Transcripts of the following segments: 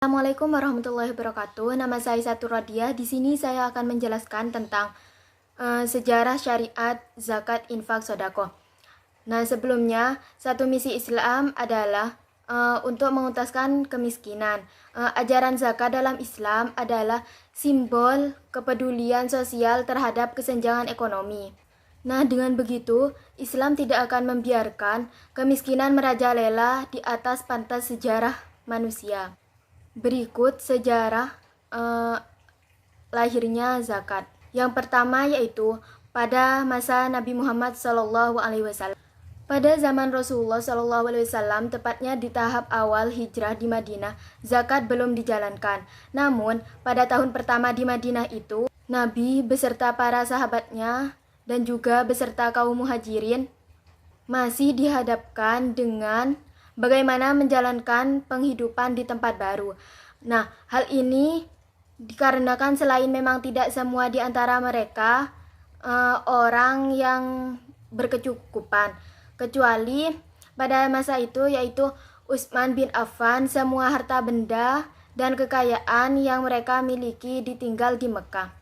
Assalamualaikum warahmatullahi wabarakatuh. Nama saya Satu Rodiah. Di sini saya akan menjelaskan tentang sejarah syariat zakat infak sodako. Nah, sebelumnya satu misi Islam adalah untuk mengentaskan kemiskinan. Ajaran zakat dalam Islam adalah simbol kepedulian sosial terhadap kesenjangan ekonomi. Nah, dengan begitu, Islam tidak akan membiarkan kemiskinan merajalela di atas pantas sejarah manusia. Berikut sejarah lahirnya zakat. Yang pertama yaitu pada masa Nabi Muhammad SAW. Pada zaman Rasulullah SAW, tepatnya di tahap awal hijrah di Madinah, zakat belum dijalankan. Namun, pada tahun pertama di Madinah itu, Nabi beserta para sahabatnya dan juga beserta kaum muhajirin masih dihadapkan dengan bagaimana menjalankan penghidupan di tempat baru. Nah, hal ini dikarenakan selain memang tidak semua di antara mereka orang yang berkecukupan, kecuali pada masa itu yaitu Utsman bin Affan, semua harta benda dan kekayaan yang mereka miliki ditinggal di Mekah.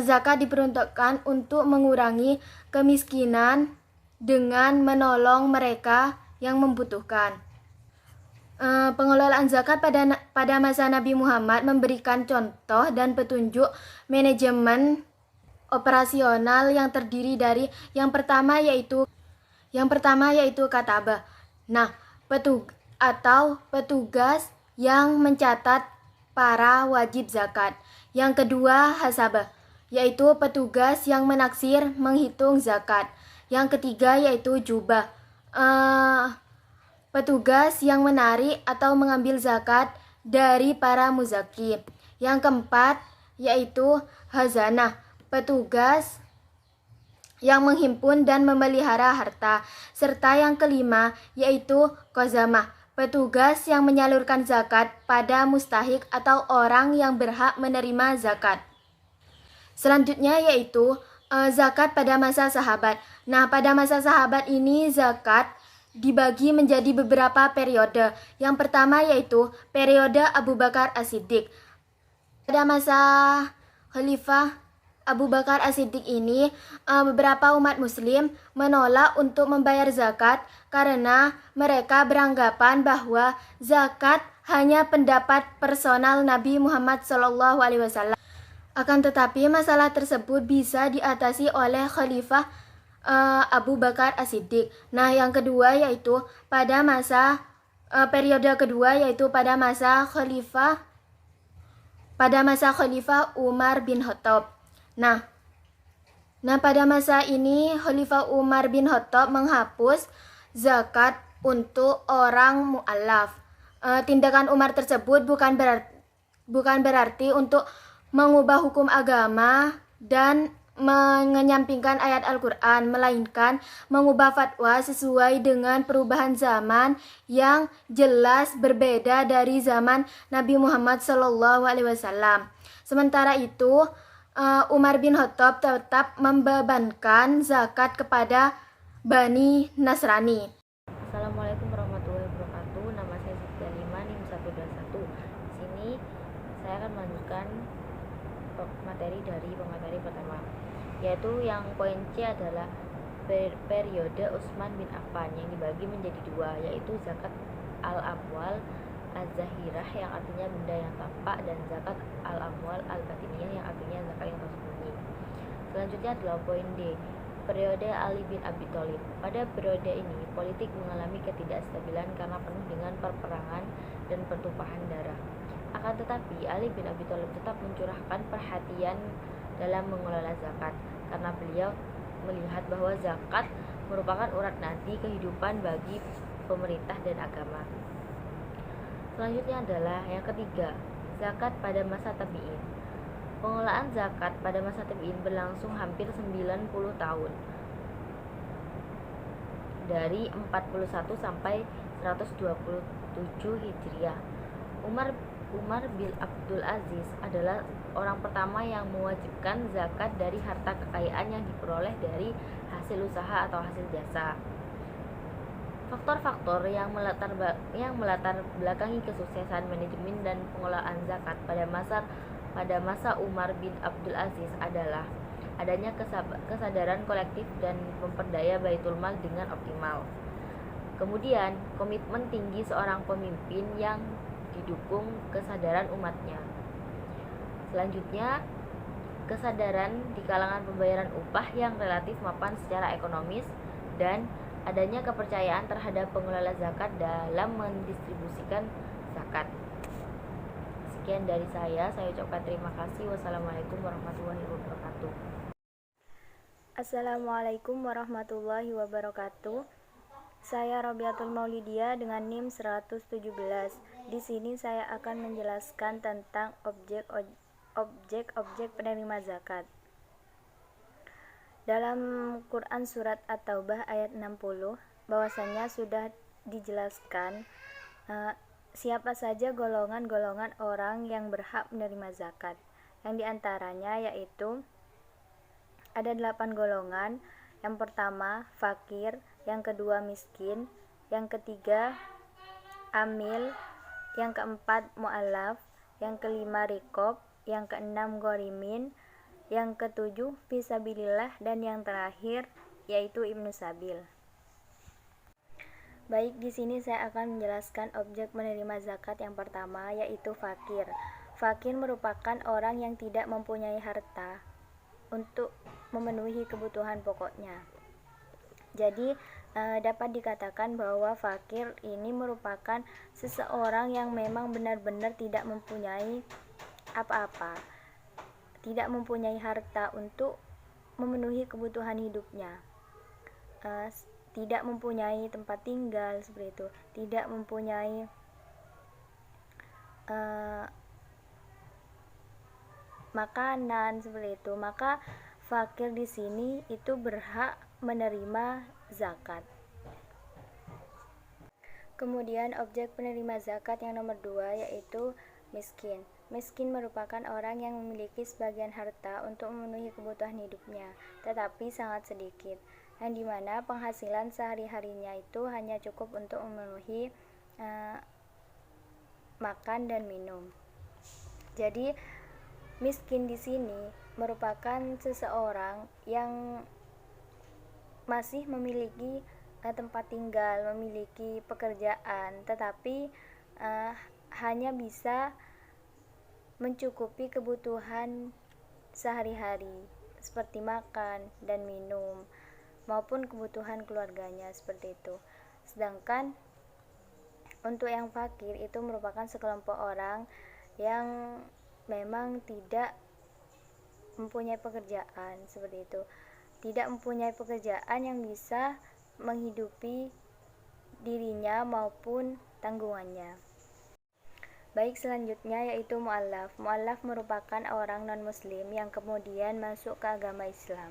Zakat diperuntukkan untuk mengurangi kemiskinan dengan menolong mereka yang membutuhkan. Pengelolaan zakat pada masa Nabi Muhammad memberikan contoh dan petunjuk manajemen operasional yang terdiri dari yang pertama yaitu katabah. Nah, petugas yang mencatat para wajib zakat. Yang kedua hasabah, yaitu petugas yang menaksir menghitung zakat. Yang ketiga yaitu jubah, petugas yang menarik atau mengambil zakat dari para muzaki. Yang keempat yaitu khazanah, petugas yang menghimpun dan memelihara harta. Serta yang kelima yaitu qazamah, petugas yang menyalurkan zakat pada mustahik atau orang yang berhak menerima zakat. Selanjutnya yaitu zakat pada masa sahabat. Nah, pada masa sahabat ini zakat dibagi menjadi beberapa periode. Yang pertama yaitu periode Abu Bakar As-Siddiq. Pada masa Khalifah Abu Bakar As-Siddiq ini beberapa umat muslim menolak untuk membayar zakat karena mereka beranggapan bahwa zakat hanya pendapat personal Nabi Muhammad SAW. Akan tetapi masalah tersebut bisa diatasi oleh Khalifah Abu Bakar As-Siddiq. Nah, yang kedua yaitu pada masa periode kedua yaitu pada masa Khalifah Umar bin Khattab. Nah, pada masa ini Khalifah Umar bin Khattab menghapus zakat untuk orang mu'allaf. Tindakan Umar tersebut bukan berarti untuk mengubah hukum agama dan menyampingkan ayat Al-Quran, melainkan mengubah fatwa sesuai dengan perubahan zaman yang jelas berbeda dari zaman Nabi Muhammad SAW. Sementara itu, Umar bin Khattab tetap membebankan zakat kepada Bani Nasrani. Assalamualaikum warahmatullahi wabarakatuh. Nama saya Siti Alima, NIM 121. Di sini saya akan melanjutkan materi dari pemateri pertama, yaitu yang poin C adalah periode Utsman bin Affan yang dibagi menjadi dua, yaitu zakat al-amwal az-zahirah yang artinya benda yang tampak dan zakat al-amwal al-batiniyah yang artinya zakat yang tersembunyi. Selanjutnya adalah poin D, periode Ali bin Abi Thalib. Pada periode ini, politik mengalami ketidakstabilan karena penuh dengan perperangan dan pertumpahan darah. Akan tetapi, Ali bin Abi Thalib tetap mencurahkan perhatian dalam mengelola zakat, karena beliau melihat bahwa zakat merupakan urat nadi kehidupan bagi pemerintah dan agama. Selanjutnya adalah yang ketiga, zakat pada masa tabi'in. Pengelolaan zakat pada masa tabi'in berlangsung hampir 90 tahun, dari 41 sampai 127 Hijriah. Umar bin Abdul Aziz adalah orang pertama yang mewajibkan zakat dari harta kekayaan yang diperoleh dari hasil usaha atau hasil jasa. Faktor-faktor yang melatar belakangi kesuksesan manajemen dan pengelolaan zakat pada masa Umar bin Abdul Aziz adalah adanya kesadaran kolektif dan memperdaya Baitul Mal dengan optimal. Kemudian, komitmen tinggi seorang pemimpin yang didukung kesadaran umatnya. Selanjutnya, kesadaran di kalangan pembayaran upah yang relatif mapan secara ekonomis dan adanya kepercayaan terhadap pengelola zakat dalam mendistribusikan zakat. Sekian dari saya ucapkan terima kasih. Wassalamualaikum warahmatullahi wabarakatuh. Assalamualaikum warahmatullahi wabarakatuh. Saya Robiatul Maulidia dengan NIM 117. Di sini saya akan menjelaskan tentang objek penerima zakat. Dalam Quran Surat At-Taubah ayat 60, bahwasanya sudah dijelaskan siapa saja golongan-golongan orang yang berhak menerima zakat. Yang diantaranya yaitu ada 8 golongan. Yang pertama fakir, yang kedua miskin, yang ketiga amil, yang keempat mu'allaf, yang kelima riqab, yang keenam ghorimin, yang ketujuh fisabilillah, dan yang terakhir yaitu ibnu sabil. Baik, di sini saya akan menjelaskan objek menerima zakat yang pertama yaitu fakir. Fakir merupakan orang yang tidak mempunyai harta untuk memenuhi kebutuhan pokoknya. Jadi dapat dikatakan bahwa fakir ini merupakan seseorang yang memang benar-benar tidak mempunyai apa-apa, tidak mempunyai harta untuk memenuhi kebutuhan hidupnya, tidak mempunyai tempat tinggal seperti itu, tidak mempunyai makanan seperti itu. Maka fakir di sini itu berhak menerima zakat. Kemudian objek penerima zakat yang nomor 2 yaitu miskin. Miskin merupakan orang yang memiliki sebagian harta untuk memenuhi kebutuhan hidupnya, tetapi sangat sedikit, yang dimana penghasilan sehari-harinya itu hanya cukup untuk memenuhi makan dan minum. Jadi miskin di sini merupakan seseorang yang masih memiliki tempat tinggal, memiliki pekerjaan, tetapi hanya bisa mencukupi kebutuhan sehari-hari seperti makan dan minum maupun kebutuhan keluarganya seperti itu. Sedangkan untuk yang fakir itu merupakan sekelompok orang yang memang tidak mempunyai pekerjaan seperti itu, tidak mempunyai pekerjaan yang bisa menghidupi dirinya maupun tanggungannya. Baik, selanjutnya yaitu mu'allaf. Mu'allaf merupakan orang non-muslim yang kemudian masuk ke agama Islam.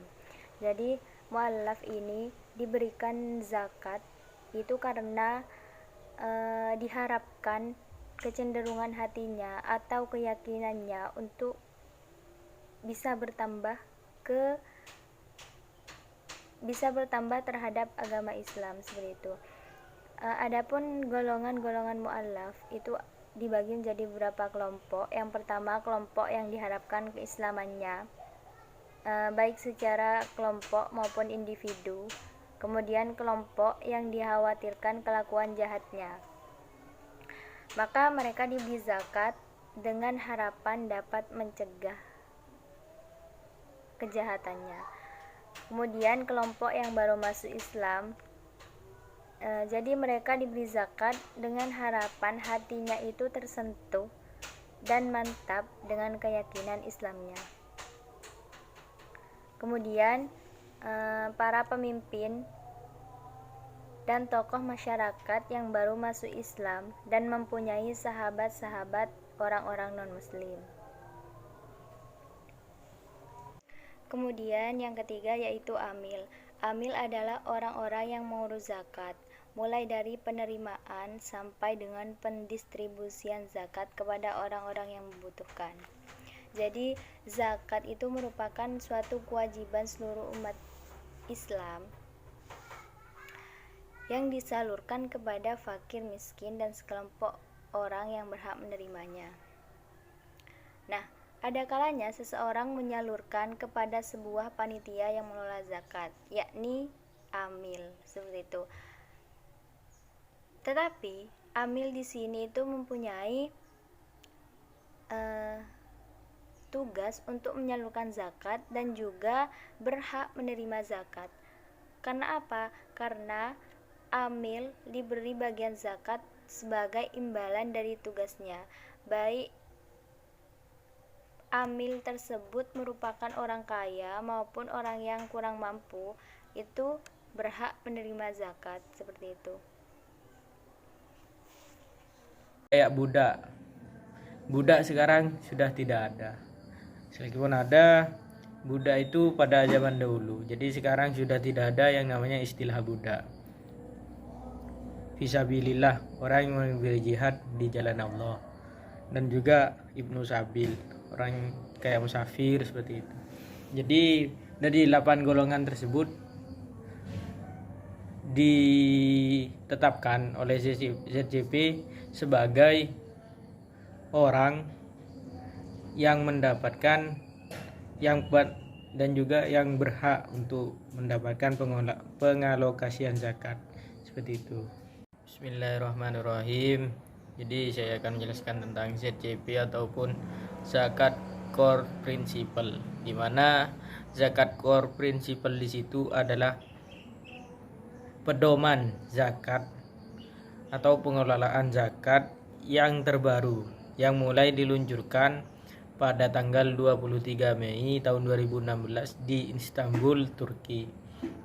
Jadi mu'allaf ini diberikan zakat itu karena diharapkan kecenderungan hatinya atau keyakinannya untuk bisa bertambah terhadap agama Islam seperti itu. Adapun golongan-golongan mu'allaf itu dibagi menjadi beberapa kelompok. Yang pertama, kelompok yang diharapkan keislamannya, baik secara kelompok maupun individu. Kemudian kelompok yang dikhawatirkan kelakuan jahatnya, maka mereka diberi zakat dengan harapan dapat mencegah kejahatannya. Kemudian kelompok yang baru masuk Islam, jadi mereka diberi zakat dengan harapan hatinya itu tersentuh dan mantap dengan keyakinan Islamnya. Kemudian para pemimpin dan tokoh masyarakat yang baru masuk Islam dan mempunyai sahabat-sahabat orang-orang non-muslim. Kemudian yang ketiga yaitu amil. Amil adalah orang-orang yang mengurus zakat, mulai dari penerimaan sampai dengan pendistribusian zakat kepada orang-orang yang membutuhkan. Jadi zakat itu merupakan suatu kewajiban seluruh umat Islam yang disalurkan kepada fakir miskin dan sekelompok orang yang berhak menerimanya. Nah, ada kalanya seseorang menyalurkan kepada sebuah panitia yang mengelola zakat, yakni amil, seperti itu. Tetapi amil di sini itu mempunyai tugas untuk menyalurkan zakat dan juga berhak menerima zakat. Karena apa? Karena amil diberi bagian zakat sebagai imbalan dari tugasnya, baik amil tersebut merupakan orang kaya maupun orang yang kurang mampu, itu berhak menerima zakat, seperti itu. Kayak budak sekarang sudah tidak ada. Meskipun ada, budak itu pada zaman dahulu. Jadi sekarang sudah tidak ada yang namanya istilah budak. Fisabilillah, orang yang mengambil jihad di jalan Allah. Dan juga Ibnu Sabil, orang kayak musafir seperti itu. Jadi dari 8 golongan tersebut ditetapkan oleh ZCP sebagai orang yang mendapatkan dan juga yang berhak untuk mendapatkan pengalokasian zakat, seperti itu. Bismillahirrahmanirrahim. Jadi saya akan menjelaskan tentang ZCP ataupun zakat core principle, di mana zakat core principle di situ adalah pedoman zakat atau pengelolaan zakat yang terbaru yang mulai diluncurkan pada tanggal 23 Mei tahun 2016 di Istanbul, Turki.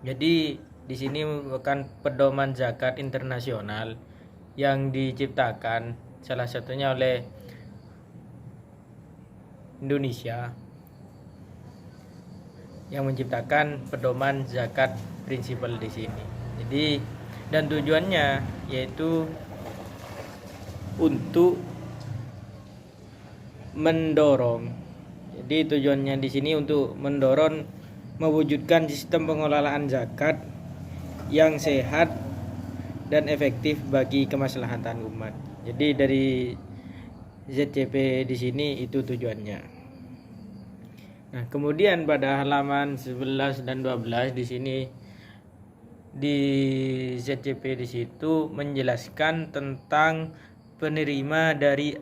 Jadi di sini merupakan pedoman zakat internasional yang diciptakan salah satunya oleh Indonesia yang menciptakan pedoman zakat prinsipal di sini. Jadi dan tujuannya yaitu untuk mendorong. Jadi tujuannya di sini untuk mendorong mewujudkan sistem pengelolaan zakat yang sehat dan efektif bagi kemaslahatan umat. Jadi dari ZCP di sini itu tujuannya. Nah, kemudian pada halaman 11 dan 12 di sini di ZCP di situ menjelaskan tentang penerima dari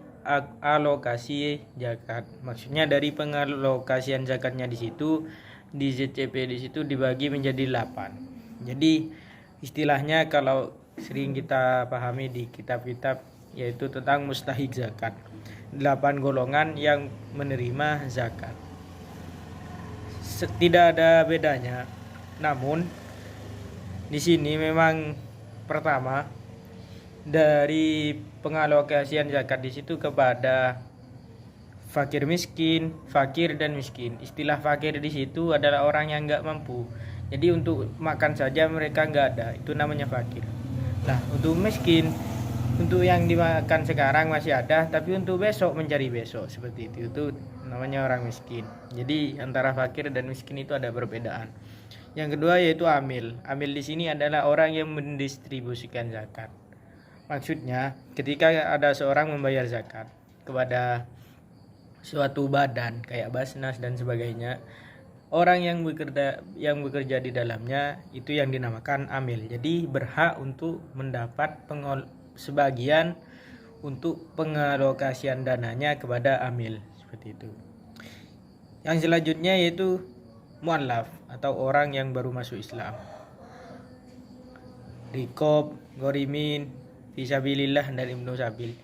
alokasi zakat. Maksudnya dari pengalokasian zakatnya di situ di ZCP di situ dibagi menjadi 8. Jadi istilahnya kalau sering kita pahami di kitab-kitab yaitu tentang mustahik zakat. 8 golongan yang menerima zakat. Tidak ada bedanya. Namun di sini memang pertama dari pengalokasian zakat di situ kepada fakir miskin, fakir dan miskin. Istilah fakir di situ adalah orang yang nggak mampu. Jadi untuk makan saja mereka nggak ada, itu namanya fakir. Nah, untuk miskin, untuk yang dimakan sekarang masih ada, tapi untuk besok mencari besok seperti itu namanya orang miskin. Jadi antara fakir dan miskin itu ada perbedaan. Yang kedua yaitu amil. Amil di sini adalah orang yang mendistribusikan zakat. Maksudnya ketika ada seorang membayar zakat kepada suatu badan kayak Basnas dan sebagainya, orang yang bekerja di dalamnya itu yang dinamakan amil. Jadi berhak untuk mendapat sebagian untuk pengalokasian dananya kepada amil, seperti itu. Yang selanjutnya yaitu mu'allaf atau orang yang baru masuk Islam. Rikob, Gorimin, Fisabilillah dan Ibnu Sabil.